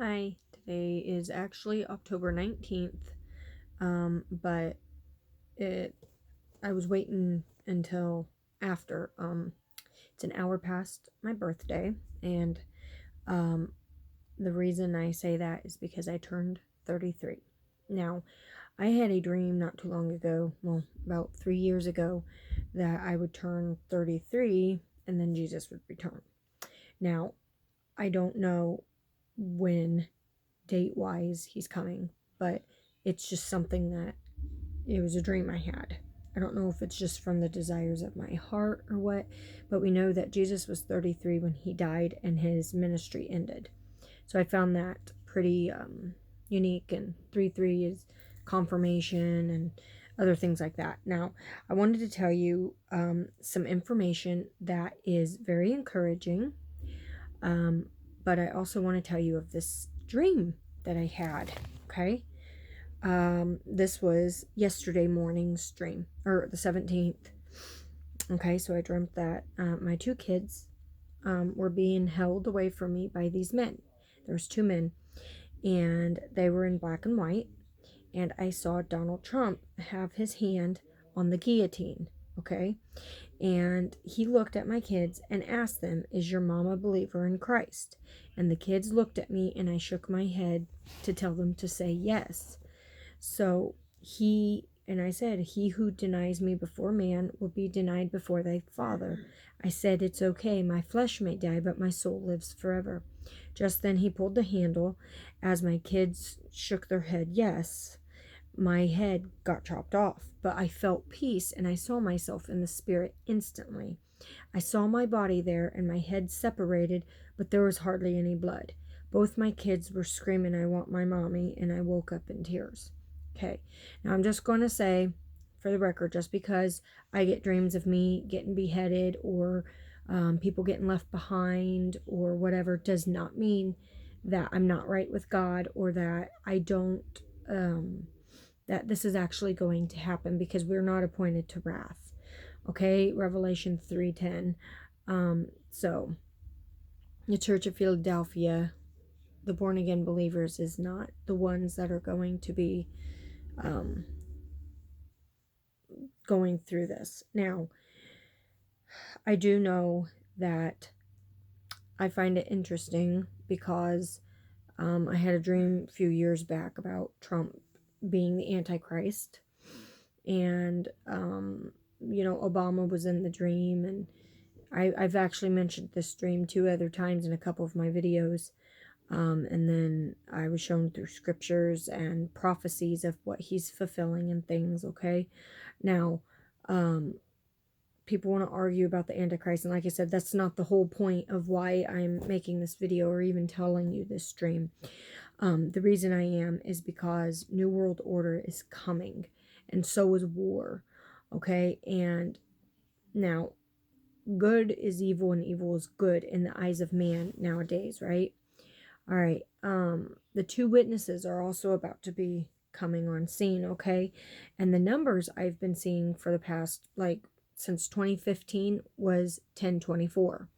Hi, today is actually October 19th, but it I was waiting until after. It's an hour past my birthday, and um, the reason I say that is because I turned 33. Now, I had a dream not too long ago, well, about 3 years ago, that I would turn 33 and then Jesus would return. Now, I don't know when date wise he's coming, but it's just something that it was a dream I had. I don't know if it's just from the desires of my heart or what, but we know that Jesus was 33 when he died and his ministry ended. So I found that pretty unique, and 3 3 is confirmation and other things like that. Now, I wanted to tell you some information that is very encouraging, um, but I also want to tell you of this dream that I had. Okay. This was yesterday morning's dream, or the 17th. Okay, so I dreamt that my two kids were being held away from me by these men. There's two men, and they were in black and white, and I saw Donald Trump have his hand on the guillotine. Okay, and he looked at my kids and asked them, "Is your mom a believer in Christ?" And the kids looked at me, and I shook my head to tell them to say yes. So and I said, "He who denies me before man will be denied before thy Father." I said, "It's okay, my flesh may die, but my soul lives forever." Just then he pulled the handle. As my kids shook their head yes, my head got chopped off, but I felt peace and I saw myself in the spirit instantly. I saw my body there and my head separated, but there was hardly any blood. Both my kids were screaming, "I want my mommy," and I woke up in tears. Okay, now I'm just going to say, for the record, just because I get dreams of me getting beheaded or people getting left behind or whatever, does not mean that I'm not right with God, or that I don't, that this is actually going to happen, because we're not appointed to wrath. Okay, Revelation 3:10. So the Church of Philadelphia, the born again believers, is not the ones that are going to be um, going through this. Now, I do know that I find it interesting because I had a dream a few years back about Trump being the Antichrist, and Obama was in the dream, and I've actually mentioned this dream 2 other times in a couple of my videos. And then I was shown through scriptures and prophecies of what he's fulfilling and things, okay? Now, people want to argue about the Antichrist, and like I said, that's not the whole point of why I'm making this video or even telling you this dream. The reason I am is because New World Order is coming, and so is war, okay? And now, good is evil and evil is good in the eyes of man nowadays, right? All right. The two witnesses are also about to be coming on scene, okay? And the numbers I've been seeing for the past, like, since 2015 was 1024.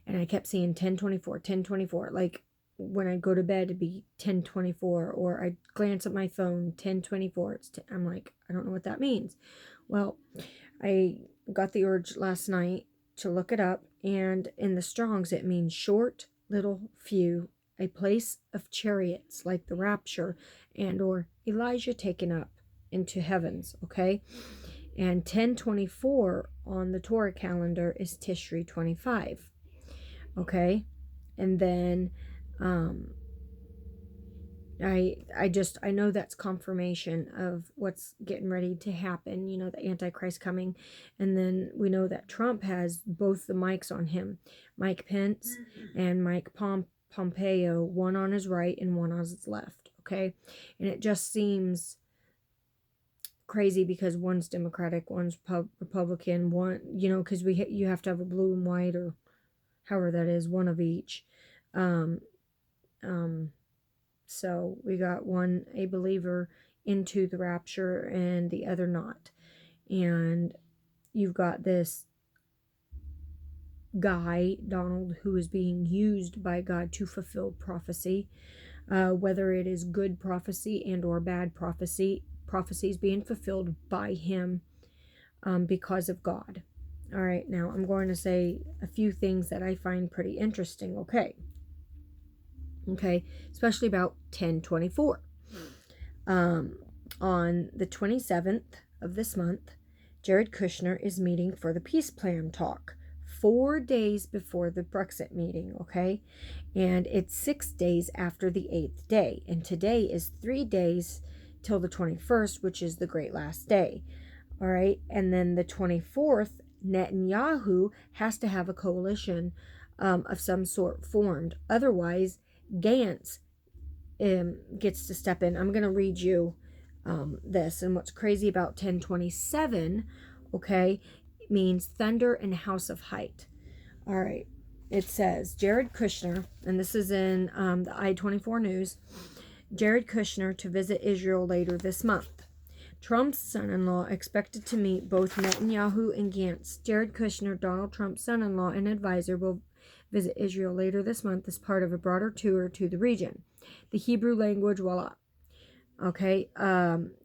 And I kept seeing 1024, 1024. Like, when I go to bed, it'd be 1024, or I'd glance at my phone, 1024. I'm like, I don't know what that means. Well, I got the urge last night to look it up, and in the Strongs, it means short, little, few, a place of chariots, like the rapture, and or Elijah taken up into heavens, okay? And 1024 on the Torah calendar is Tishri 25, okay? And then I know that's confirmation of what's getting ready to happen, the Antichrist coming. And then we know that Trump has both the mics on him, Mike Pence and Mike Pompeo, one on his right and one on his left, okay? And it just seems crazy because one's Democratic, one's Republican, one, because you have to have a blue and white, or however that is, one of each. So we got one a believer into the rapture and the other not. And you've got this guy, Donald, who is being used by God to fulfill prophecy. whether it is good prophecy and or bad prophecies being fulfilled by him because of God. All right, now I'm going to say a few things that I find pretty interesting. Okay, especially about 1024. On the 27th of this month, Jared Kushner is meeting for the peace plan talk 4 days before the Brexit meeting, okay? And it's 6 days after the 8th day. And today is 3 days till the 21st, which is the great last day. All right. And then the 24th, Netanyahu has to have a coalition of some sort formed. Otherwise, Gantz gets to step in. I'm going to read you this. And what's crazy about 1027, okay, means thunder and house of height. All right. It says Jared Kushner, and this is in the I-24 News, Jared Kushner to visit Israel later this month. Trump's son-in-law expected to meet both Netanyahu and Gantz. Jared Kushner, Donald Trump's son-in-law and advisor, will visit Israel later this month as part of a broader tour to the region. The Hebrew language, voila. Okay,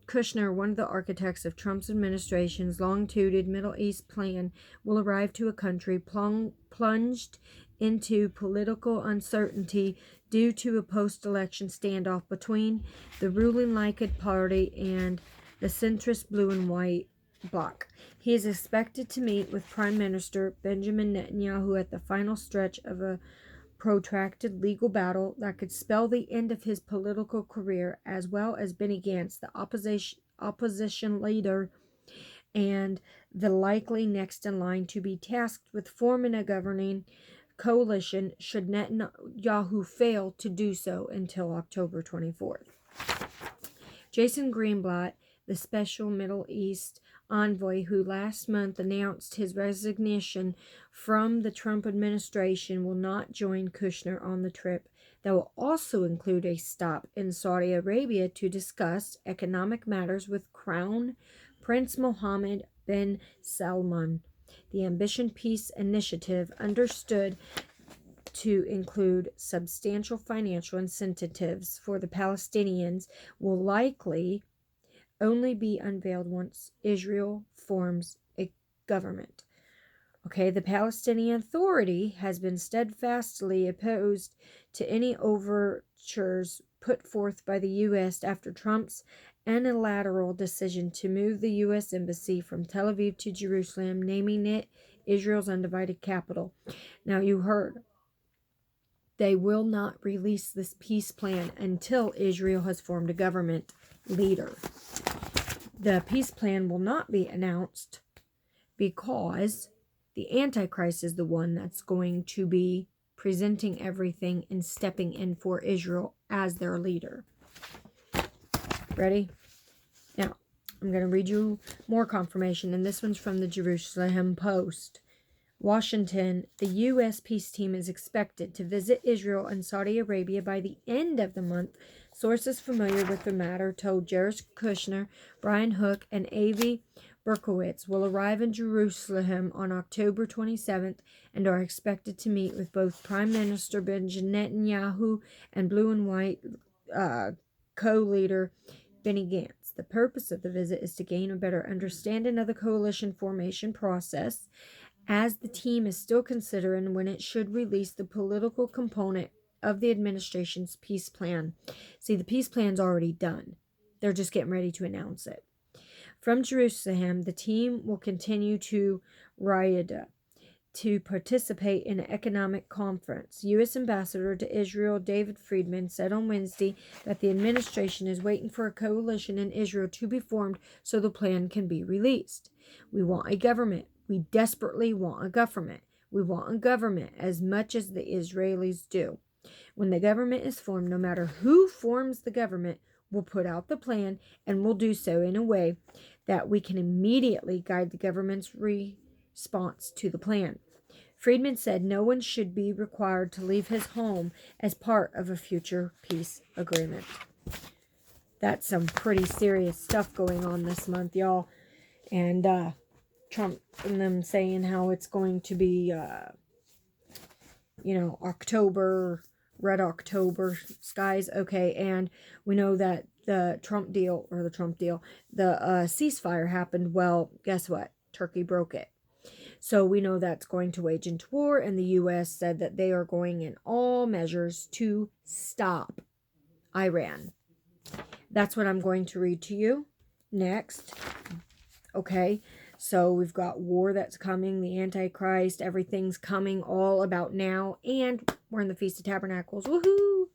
Kushner, one of the architects of Trump's administration's long-touted Middle East plan, will arrive to a country plunged into political uncertainty due to a post-election standoff between the ruling Likud party and the centrist blue and white bloc. He is expected to meet with Prime Minister Benjamin Netanyahu at the final stretch of a protracted legal battle that could spell the end of his political career, as well as Benny Gantz, the opposition leader, and the likely next in line to be tasked with forming a governing coalition should Netanyahu fail to do so until October 24th. Jason Greenblatt, the special Middle East envoy who last month announced his resignation from the Trump administration, will not join Kushner on the trip. That will also include a stop in Saudi Arabia to discuss economic matters with Crown Prince Mohammed bin Salman. The Ambition Peace Initiative, understood to include substantial financial incentives for the Palestinians, will likely only be unveiled once Israel forms a government. Okay, the Palestinian Authority has been steadfastly opposed to any overtures put forth by the U.S. after Trump's unilateral decision to move the U.S. Embassy from Tel Aviv to Jerusalem, naming it Israel's undivided capital. Now, you heard, they will not release this peace plan until Israel has formed a government leader. The peace plan will not be announced because the Antichrist is the one that's going to be presenting everything and stepping in for Israel as their leader. Ready? Now, I'm going to read you more confirmation, and this one's from the Jerusalem Post. Washington, the U.S. peace team is expected to visit Israel and Saudi Arabia by the end of the month. Sources familiar with the matter told Jared Kushner, Brian Hook, and Avi Berkowitz will arrive in Jerusalem on October 27th and are expected to meet with both Prime Minister Benjamin Netanyahu and Blue and White co-leader Benny Gantz. The purpose of the visit is to gain a better understanding of the coalition formation process, as the team is still considering when it should release the political component of the administration's peace plan. See, the peace plan's already done. They're just getting ready to announce it. From Jerusalem, the team will continue to Riyadh to participate in an economic conference. U.S. Ambassador to Israel David Friedman said on Wednesday that the administration is waiting for a coalition in Israel to be formed so the plan can be released. We want a government. We desperately want a government. We want a government as much as the Israelis do. When the government is formed, no matter who forms the government, we'll put out the plan, and we'll do so in a way that we can immediately guide the government's response to the plan. Friedman said no one should be required to leave his home as part of a future peace agreement. That's some pretty serious stuff going on this month, y'all. And Trump and them saying how it's going to be, October Red October skies. Okay, and we know that the ceasefire happened. Well, guess what? Turkey broke it. So we know that's going to wage into war, and the U.S. said that they are going in all measures to stop Iran. That's what I'm going to read to you next. Okay, so we've got war that's coming, the Antichrist, everything's coming all about now, and we're in the Feast of Tabernacles. Woohoo!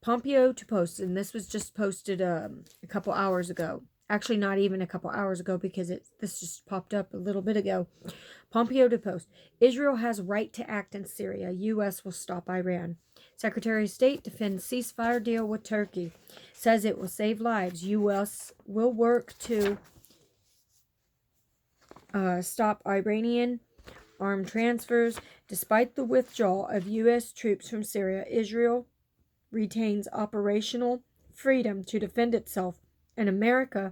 Pompeo to post, and this was just posted a couple hours ago. Actually, not even a couple hours ago, because this just popped up a little bit ago. Pompeo to post. Israel has right to act in Syria. U.S. will stop Iran. Secretary of State defends ceasefire deal with Turkey. Says it will save lives. U.S. will work to stop Iranian armed transfers. Despite the withdrawal of U.S. troops from Syria, Israel retains operational freedom to defend itself, and America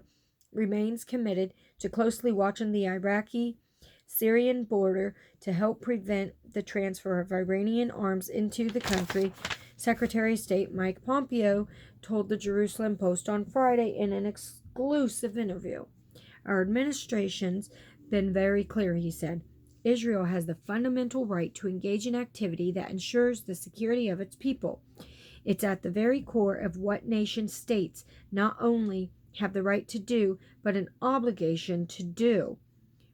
remains committed to closely watching the Iraqi-Syrian border to help prevent the transfer of Iranian arms into the country, Secretary of State Mike Pompeo told the Jerusalem Post on Friday in an exclusive interview. Our administration's been very clear, he said. Israel has the fundamental right to engage in activity that ensures the security of its people. It's at the very core of what nation states not only have the right to do, but an obligation to do.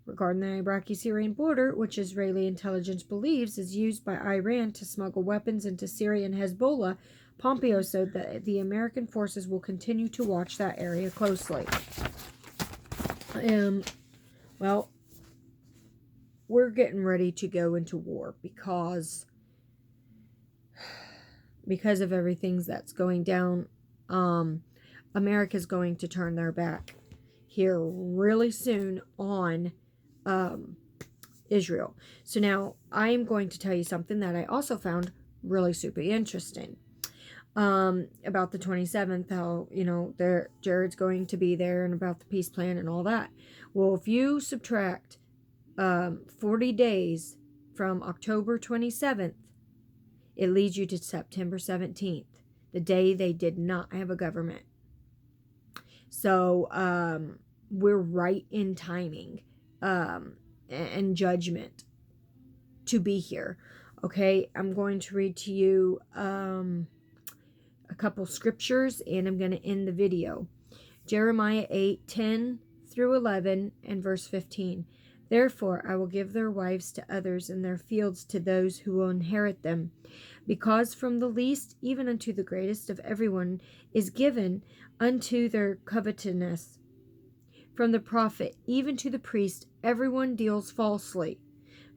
Regarding the Iraqi-Syrian border, which Israeli intelligence believes is used by Iran to smuggle weapons into Syria and Hezbollah, Pompeo said that the American forces will continue to watch that area closely. Well, we're getting ready to go into war because of everything that's going down. America's going to turn their back here really soon on Israel. So now I'm going to tell you something that I also found really super interesting about the 27th, how, Jared's going to be there, and about the peace plan and all that. Well, if you subtract 40 days from October 27th, it leads you to September 17th, the day they did not have a government. So we're right in timing and judgment to be here. Okay, I'm going to read to you a couple scriptures, and I'm going to end the video. Jeremiah 8:10 through 11 and verse 15. Therefore I will give their wives to others, and their fields to those who will inherit them. Because from the least even unto the greatest of everyone is given unto their covetousness. From the prophet even to the priest everyone deals falsely.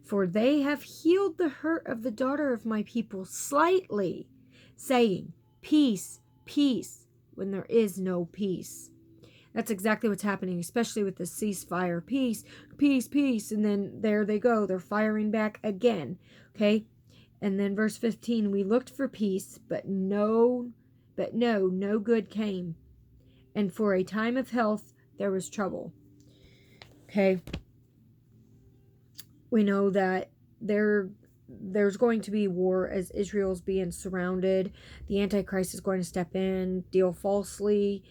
For they have healed the hurt of the daughter of my people slightly, saying, peace, peace, when there is no peace. That's exactly what's happening, especially with the ceasefire. Peace, peace, peace. And then there they go. They're firing back again. Okay? And then verse 15, we looked for peace, but no good came. And for a time of health, there was trouble. Okay? We know that there's going to be war as Israel's being surrounded. The Antichrist is going to step in, deal falsely.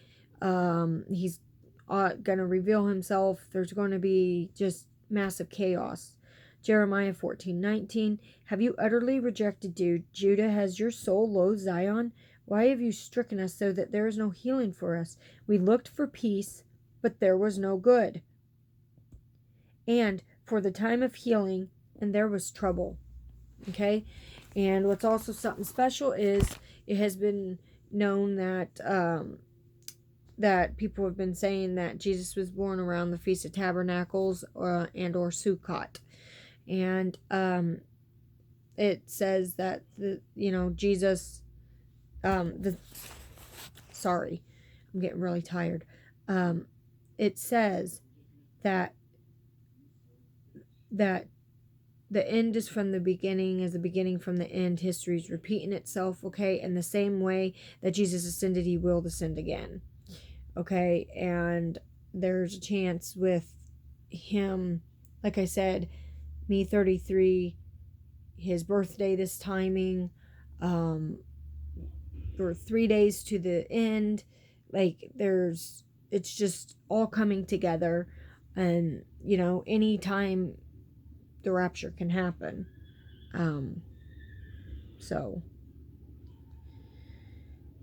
He's going to reveal himself. There's going to be just massive chaos. Jeremiah 14:19. Have you utterly rejected Judah? Has your soul loathed Zion? Why have you stricken us so that there is no healing for us? We looked for peace, but there was no good. And for the time of healing, and there was trouble. Okay? And what's also something special is it has been known that that people have been saying that Jesus was born around the Feast of Tabernacles and or Sukkot. And it says that Jesus sorry, I'm getting really tired. It says that the end is from the beginning, as the beginning from the end. History is repeating itself, okay? In the same way that Jesus ascended, he will descend again, okay? And there's a chance with him, like I said, me 33, his birthday, this timing, or 3 days to the end. Like, it's just all coming together. And, you know, anytime the rapture can happen. So,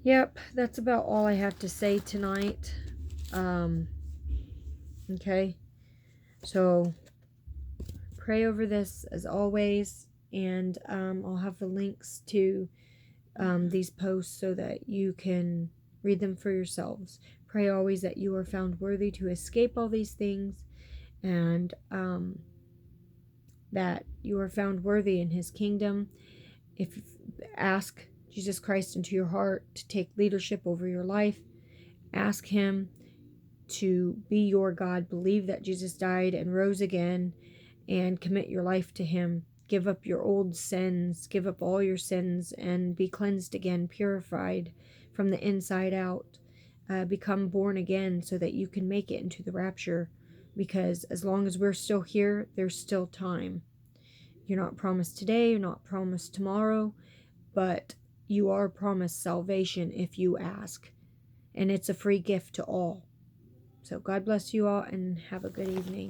yep, that's about all I have to say tonight. Okay. So, pray over this as always. And I'll have the links to these posts so that you can read them for yourselves. Pray always that you are found worthy to escape all these things, and that you are found worthy in his kingdom. If ask Jesus Christ into your heart to take leadership over your life, ask him to be your God. Believe that Jesus died and rose again, and commit your life to him. Give up your old sins, give up all your sins, and be cleansed again, purified from the inside out. Become born again so that you can make it into the rapture, because as long as we're still here, there's still time. You're not promised today, you're not promised tomorrow, but you are promised salvation if you ask. And it's a free gift to all. So God bless you all, and have a good evening.